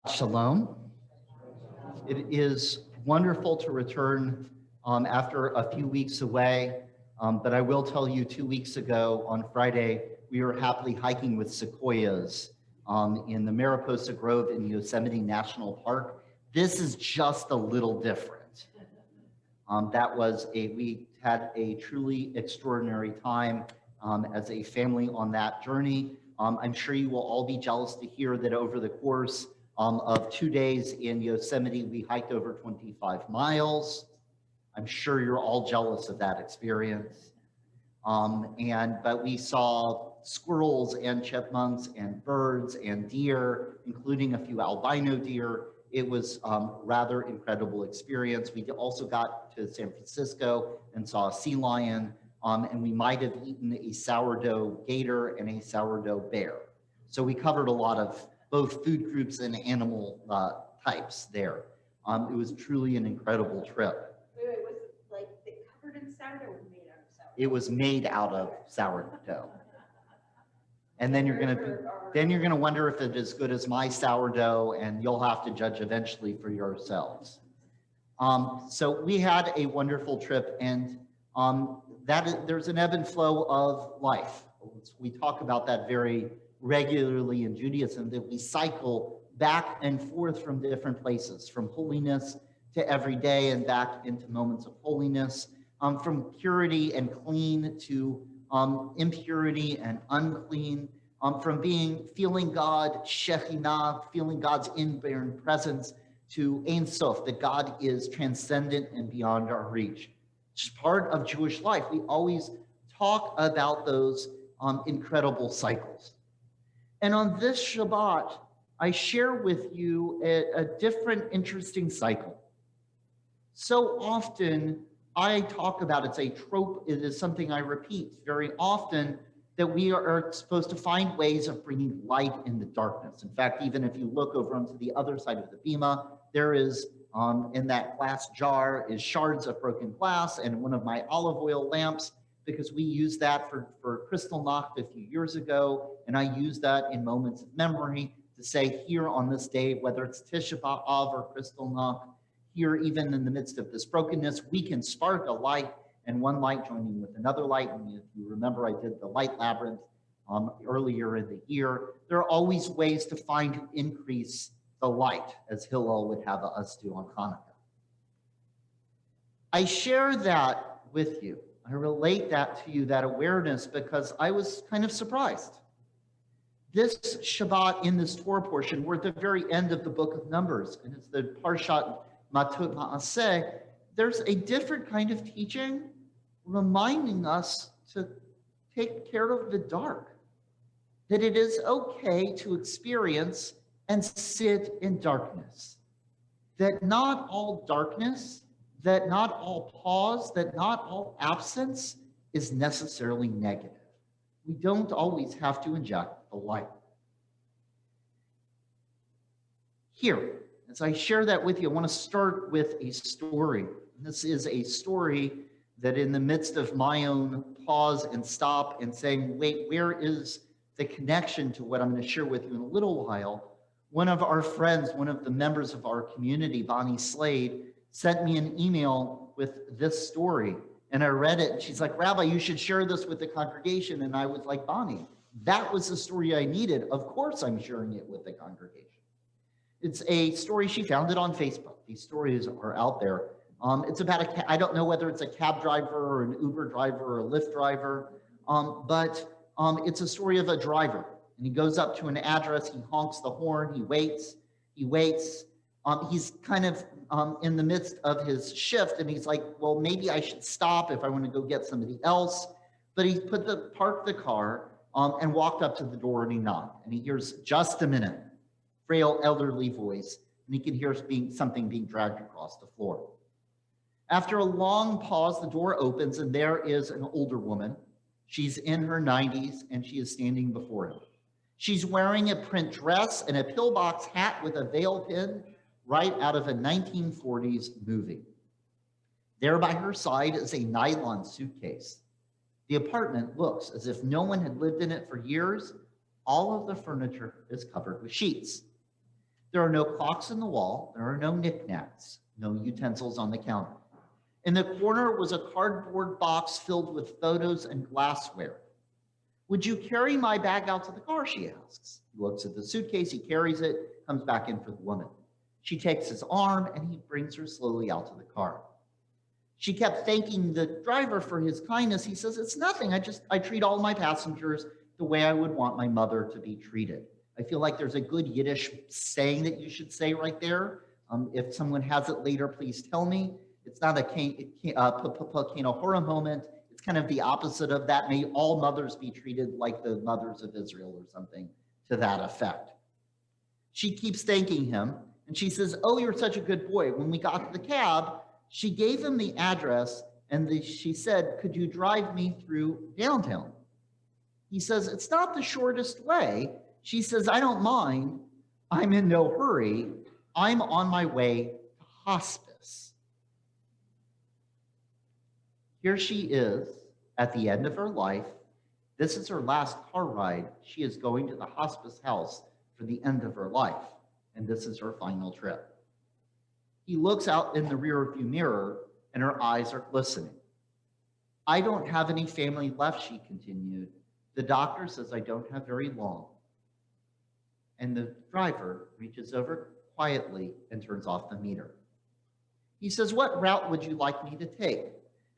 Shalom. It is wonderful to return after a few weeks away, but I will tell you 2 weeks ago on Friday, we were happily hiking with sequoias in the Mariposa Grove in Yosemite National Park. This is just a little different. We had a truly extraordinary time as a family on that journey. I'm sure you will all be jealous to hear that over the course of 2 days in Yosemite, we hiked over 25 miles. I'm sure you're all jealous of that experience. But we saw squirrels and chipmunks and birds and deer, including a few albino deer. It was rather incredible experience. We also got to San Francisco and saw a sea lion, and we might have eaten a sourdough gator and a sourdough bear. So we covered a lot of both food groups and animal types there. It was truly an incredible trip. Wait, was it like they covered in sourdough or made out of sourdough? It was made out of sourdough. And then you're gonna wonder if it's as good as my sourdough, and you'll have to judge eventually for yourselves. So we had a wonderful trip, and there's an ebb and flow of life. We talk about that very regularly in Judaism, that we cycle back and forth from different places, from holiness to everyday and back into moments of holiness, from purity and clean to impurity and unclean, from feeling God, Shekhinah, feeling God's inborn presence, to Ein Sof, that God is transcendent and beyond our reach. It's part of Jewish life. We always talk about those incredible cycles. And on this Shabbat, I share with you a different, interesting cycle. So often, I talk about, it's a trope, it is something I repeat very often, that we are supposed to find ways of bringing light in the darkness. In fact, even if you look over onto the other side of the bima, there is, in that glass jar, is shards of broken glass and one of my olive oil lamps, because we used that for Kristallnacht a few years ago, and I use that in moments of memory to say here on this day, whether it's Tisha B'Av or Kristallnacht, here even in the midst of this brokenness, we can spark a light, and one light joining with another light. And if you remember, I did the light labyrinth earlier in the year. There are always ways to find to increase the light, as Hillel would have us do on Hanukkah. I share that with you. I relate that to you, that awareness, because I was kind of surprised. This Shabbat in this Torah portion, we're at the very end of the book of Numbers, and it's the Parshat Matot Ma'aseh. There's a different kind of teaching reminding us to take care of the dark, that it is okay to experience and sit in darkness, that not all darkness, that not all pause, that not all absence is necessarily negative. We don't always have to inject the light. Here, as I share that with you, I want to start with a story. This is a story that in the midst of my own pause and stop and saying, wait, where is the connection to what I'm going to share with you in a little while? One of our friends, one of the members of our community, Bonnie Slade, sent me an email with this story, and I read it, and she's like, Rabbi, you should share this with the congregation. And I was like, Bonnie, that was the story I needed. Of course I'm sharing it with the congregation. It's a story, she found it on Facebook. These stories are out there. It's about I don't know whether it's a cab driver or an Uber driver or a Lyft driver, but it's a story of a driver. And he goes up to an address, he honks the horn, he waits. He's kind of in the midst of his shift, and he's like, well, maybe I should stop if I want to go get somebody else. But he parked the car and walked up to the door, and he knocked. And he hears, just a minute, frail elderly voice, and he can hear something being dragged across the floor. After a long pause, the door opens, and there is an older woman. She's in her 90s, and she is standing before him. She's wearing a print dress and a pillbox hat with a veil pin, right out of a 1940s movie. There by her side is a nylon suitcase. The apartment looks as if no one had lived in it for years. All of the furniture is covered with sheets. There are no clocks in the wall. There are no knickknacks, no utensils on the counter. In the corner was a cardboard box filled with photos and glassware. Would you carry my bag out to the car, she asks. He looks at the suitcase, he carries it, comes back in for the woman. She takes his arm and he brings her slowly out to the car. She kept thanking the driver for his kindness. He says, it's nothing. I treat all my passengers the way I would want my mother to be treated. I feel like there's a good Yiddish saying that you should say right there. If someone has it later, please tell me. It's not a Kinahora moment. It's kind of the opposite of that. May all mothers be treated like the mothers of Israel or something to that effect. She keeps thanking him, and she says, oh, you're such a good boy. When we got to the cab, she gave him the address, and she said, could you drive me through downtown? He says, it's not the shortest way. She says, I don't mind. I'm in no hurry. I'm on my way to hospice. Here she is at the end of her life. This is her last car ride. She is going to the hospice house for the end of her life, and this is her final trip. He looks out in the rearview mirror, and her eyes are glistening. I don't have any family left, she continued. The doctor says I don't have very long. And the driver reaches over quietly and turns off the meter. He says, what route would you like me to take?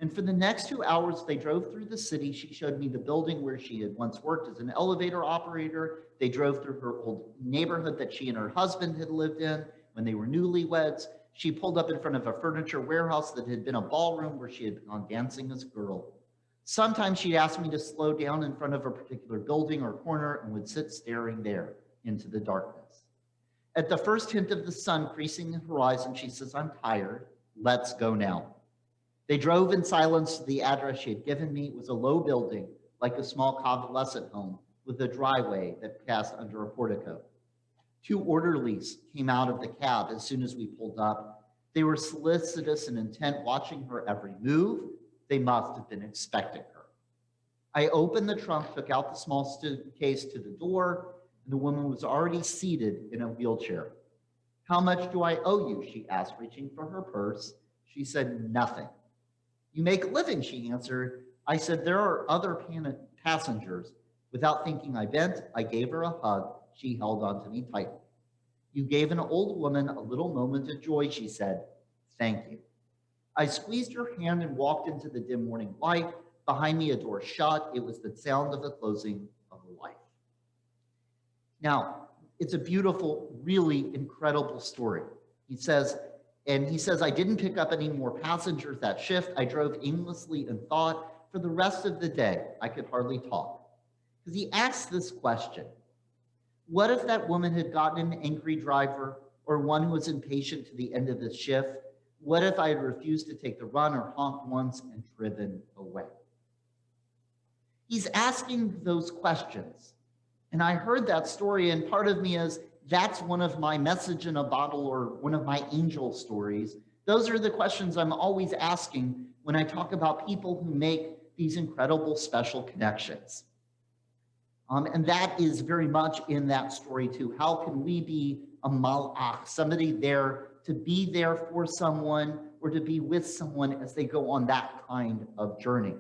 And for the next 2 hours, they drove through the city. She showed me the building where she had once worked as an elevator operator. They drove through her old neighborhood that she and her husband had lived in when they were newlyweds. She pulled up in front of a furniture warehouse that had been a ballroom where she had gone dancing as a girl. Sometimes she'd ask me to slow down in front of a particular building or corner and would sit staring there into the darkness. At the first hint of the sun creasing the horizon, she says, I'm tired. Let's go now. They drove in silence to the address she had given me. It was a low building, like a small convalescent home, with a driveway that passed under a portico. 2 orderlies came out of the cab as soon as we pulled up. They were solicitous and intent, watching her every move. They must have been expecting her. I opened the trunk, took out the small suitcase to the door, and the woman was already seated in a wheelchair. How much do I owe you? She asked, reaching for her purse. She said, nothing. You make a living, she answered. I said, there are other passengers. Without thinking, I bent. I gave her a hug. She held on to me tightly. You gave an old woman a little moment of joy, she said. Thank you. I squeezed her hand and walked into the dim morning light. Behind me, a door shut. It was the sound of the closing of a life. Now, it's a beautiful, really incredible story. He says, I didn't pick up any more passengers that shift. I drove aimlessly in thought. For the rest of the day, I could hardly talk. Because he asked this question. What if that woman had gotten an angry driver or one who was impatient to the end of the shift? What if I had refused to take the run or honked once and driven away? He's asking those questions. And I heard that story, and part of me is, that's one of my message in a bottle or one of my angel stories. Those are the questions I'm always asking when I talk about people who make these incredible special connections. And that is very much in that story too. How can we be a malach, somebody there to be there for someone or to be with someone as they go on that kind of journey?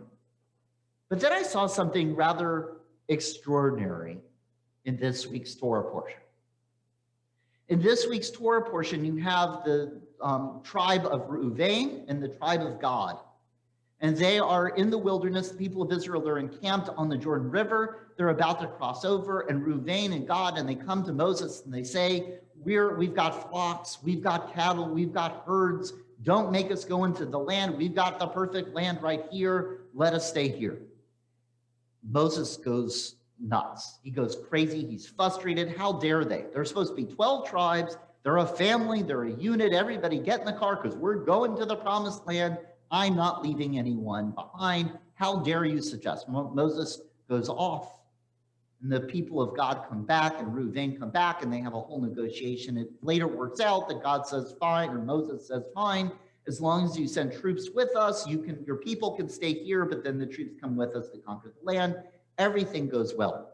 But then I saw something rather extraordinary in this week's Torah portion. In this week's Torah portion, you have the tribe of Reuven and the tribe of Gad. And they are in the wilderness. The people of Israel are encamped on the Jordan River. They're about to cross over, and Reuven and Gad, and they come to Moses and they say, we've got flocks, we've got cattle, we've got herds. Don't make us go into the land. We've got the perfect land right here. Let us stay here. Moses goes nuts. He goes crazy. He's frustrated. How dare they? There's supposed to be 12 tribes. They're a family. They're a unit. Everybody get in the car because we're going to the promised land. I'm not leaving anyone behind. How dare you suggest? Moses goes off. And the people of God come back and Reuven come back and they have a whole negotiation. It later works out that God says fine, or Moses says fine. As long as you send troops with us, your people can stay here, but then the troops come with us to conquer the land. Everything goes well.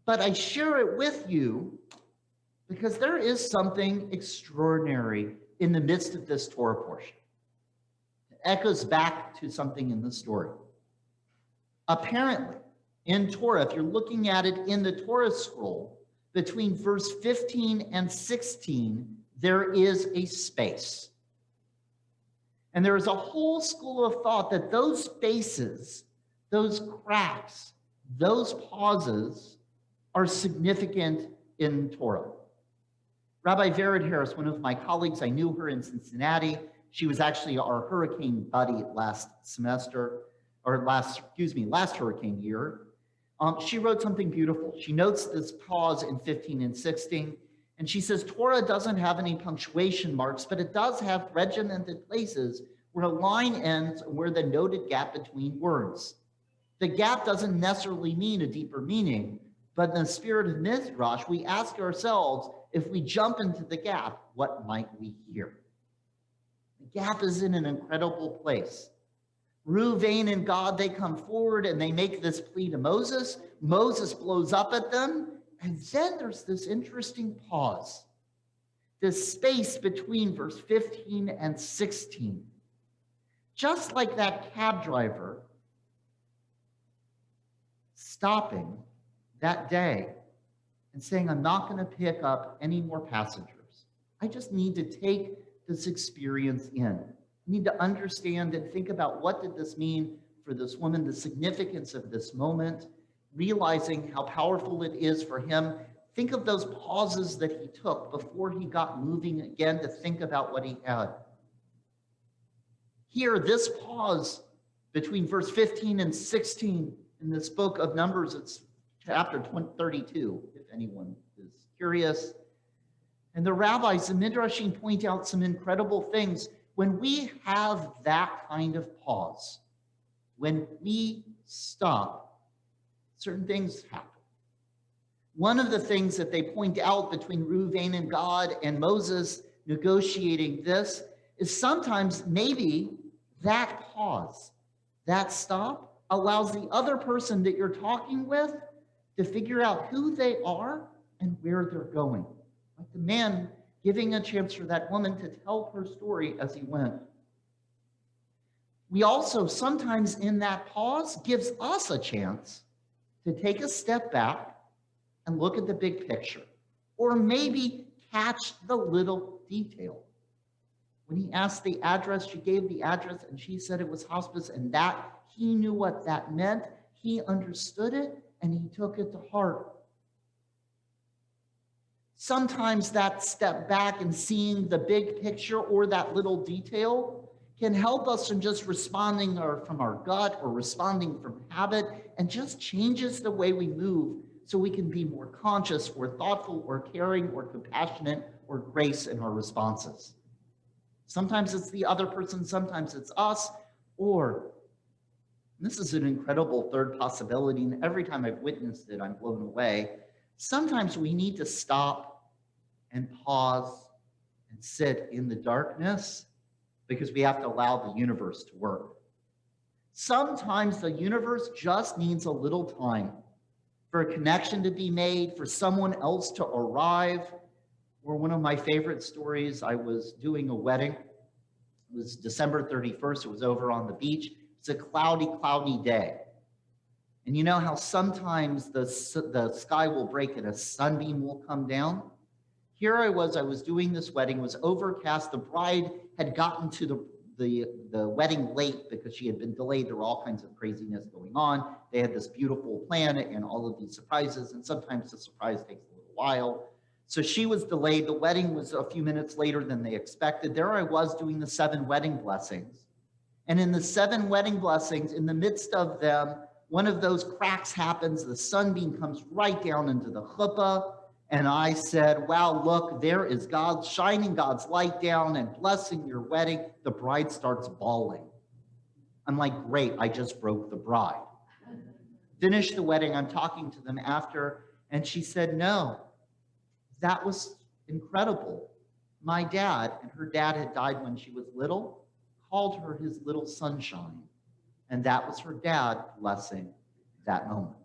But I share it with you because there is something extraordinary in the midst of this Torah portion. It echoes back to something in the story. Apparently, in Torah, if you're looking at it in the Torah scroll, between verse 15 and 16, there is a space. And there is a whole school of thought that those spaces, those cracks, those pauses are significant in Torah. Rabbi Vero Harris, one of my colleagues, I knew her in Cincinnati. She was actually our hurricane buddy last hurricane year. She wrote something beautiful. She notes this pause in 15 and 16, and she says, Torah doesn't have any punctuation marks, but it does have regimented places where a line ends and where the noted gap between words. The gap doesn't necessarily mean a deeper meaning, but in the spirit of Midrash, we ask ourselves, if we jump into the gap, what might we hear? The gap is in an incredible place. Reuven and God, they come forward and they make this plea to Moses. Moses blows up at them. And then there's this interesting pause, this space between verse 15 and 16. Just like that cab driver stopping that day and saying, I'm not going to pick up any more passengers. I just need to take this experience in. I need to understand and think about what did this mean for this woman, the significance of this moment, realizing how powerful it is for him. Think of those pauses that he took before he got moving again to think about what he had. Here, this pause between verse 15 and 16 in this book of Numbers, it's chapter 32, if anyone is curious. And the rabbis, the Midrashim, point out some incredible things. When we have that kind of pause, when we stop, certain things happen. One of the things that they point out between Reuven and God and Moses negotiating this is sometimes maybe that pause, that stop, allows the other person that you're talking with to figure out who they are and where they're going. Like the man giving a chance for that woman to tell her story as he went. We also sometimes in that pause gives us a chance to take a step back and look at the big picture, or maybe catch the little detail. When he asked the address, she gave the address and she said it was hospice, and that he knew what that meant. He understood it and he took it to heart. Sometimes that step back and seeing the big picture or that little detail can help us in just responding or from our gut or responding from habit, and just changes the way we move so we can be more conscious or thoughtful or caring or compassionate or grace in our responses. Sometimes it's the other person, sometimes it's us, or this is an incredible third possibility, and every time I've witnessed it, I'm blown away. Sometimes we need to stop and pause and sit in the darkness because we have to allow the universe to work. Sometimes the universe just needs a little time for a connection to be made, for someone else to arrive. Or one of my favorite stories, I was doing a wedding. It was December 31st. It was over on the beach. It's a cloudy day. And you know how sometimes the sky will break and a sunbeam will come down? Here I was doing this wedding, it was overcast. The bride had gotten to the wedding late because she had been delayed. There were all kinds of craziness going on. They had this beautiful plan and all of these surprises, and sometimes the surprise takes a little while. So she was delayed. The wedding was a few minutes later than they expected. There I was doing the 7 wedding blessings. And in the 7 wedding blessings, in the midst of them, one of those cracks happens. The sunbeam comes right down into the chuppah. And I said, wow, look, there is God shining God's light down and blessing your wedding. The bride starts bawling. I'm like, great, I just broke the bride. Finished the wedding. I'm talking to them after. And she said, no, that was incredible. My dad, and her dad had died when she was little, called her his little sunshine. And that was her dad blessing that moment.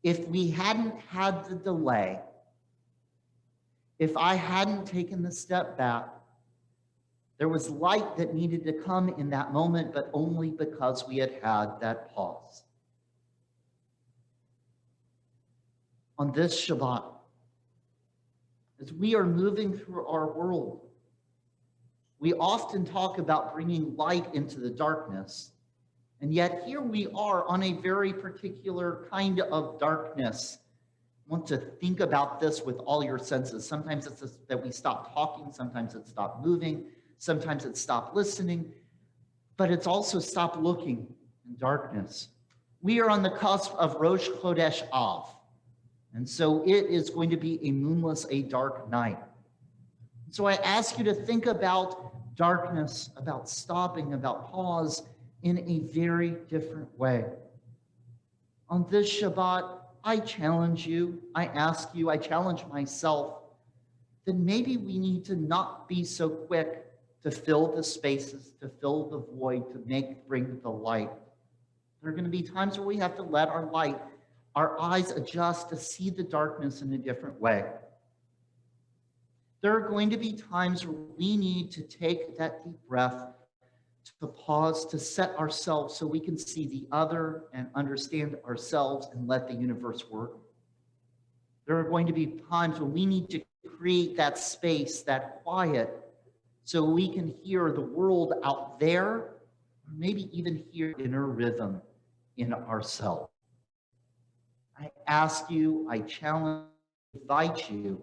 If we hadn't had the delay, If I hadn't taken the step back, there was light that needed to come in that moment, but only because we had had that pause. On this Shabbat, as we are moving through our world, we often talk about bringing light into the darkness, and yet here we are on a very particular kind of darkness. I want to think about this with all your senses. Sometimes it's just that we stop talking, sometimes it's stop moving, sometimes it's stop listening, but it's also stop looking in darkness. We are on the cusp of Rosh Chodesh Av, and so it is going to be a moonless, a dark night. So I ask you to think about darkness, about stopping, about pause in a very different way. On this Shabbat, I challenge you, I ask you, I challenge myself, that maybe we need to not be so quick to fill the spaces, to fill the void, to bring the light. There are going to be times where we have to let our light, our eyes adjust to see the darkness in a different way. There are going to be times where we need to take that deep breath, to pause, to set ourselves so we can see the other and understand ourselves and let the universe work. There are going to be times when we need to create that space, that quiet, so we can hear the world out there, or maybe even hear inner rhythm in ourselves. I ask you, I challenge, invite you,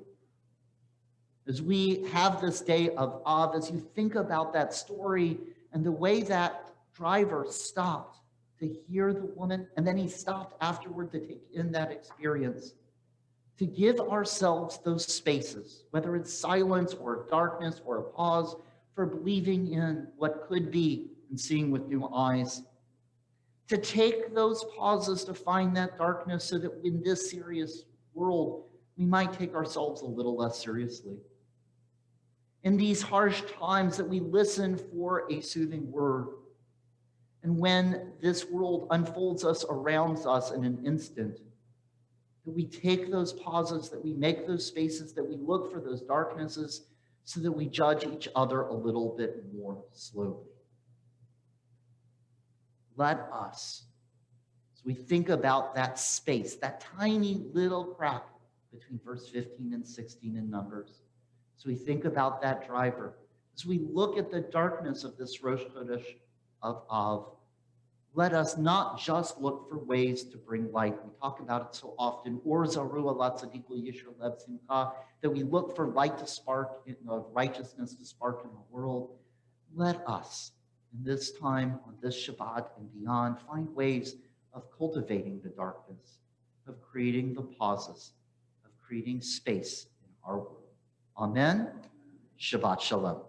as we have this day of Av, as you think about that story and the way that driver stopped to hear the woman, and then he stopped afterward to take in that experience, to give ourselves those spaces, whether it's silence or darkness or a pause, for believing in what could be and seeing with new eyes. To take those pauses to find that darkness so that in this serious world, we might take ourselves a little less seriously. In these harsh times that we listen for a soothing word. And when this world unfolds us around us in an instant, that we take those pauses, that we make those spaces, that we look for those darknesses so that we judge each other a little bit more slowly. Let us, as we think about that space, that tiny little crack between verse 15 and 16 in Numbers, as we think about that driver, as we look at the darkness of this Rosh Chodesh of Av, let us not just look for ways to bring light. We talk about it so often, or zaru ala tzadiku yishur lev simcha, that we look for light to spark, righteousness to spark in the world. Let us, in this time, on this Shabbat and beyond, find ways of cultivating the darkness, of creating the pauses, of creating space in our world. Amen. Shabbat Shalom.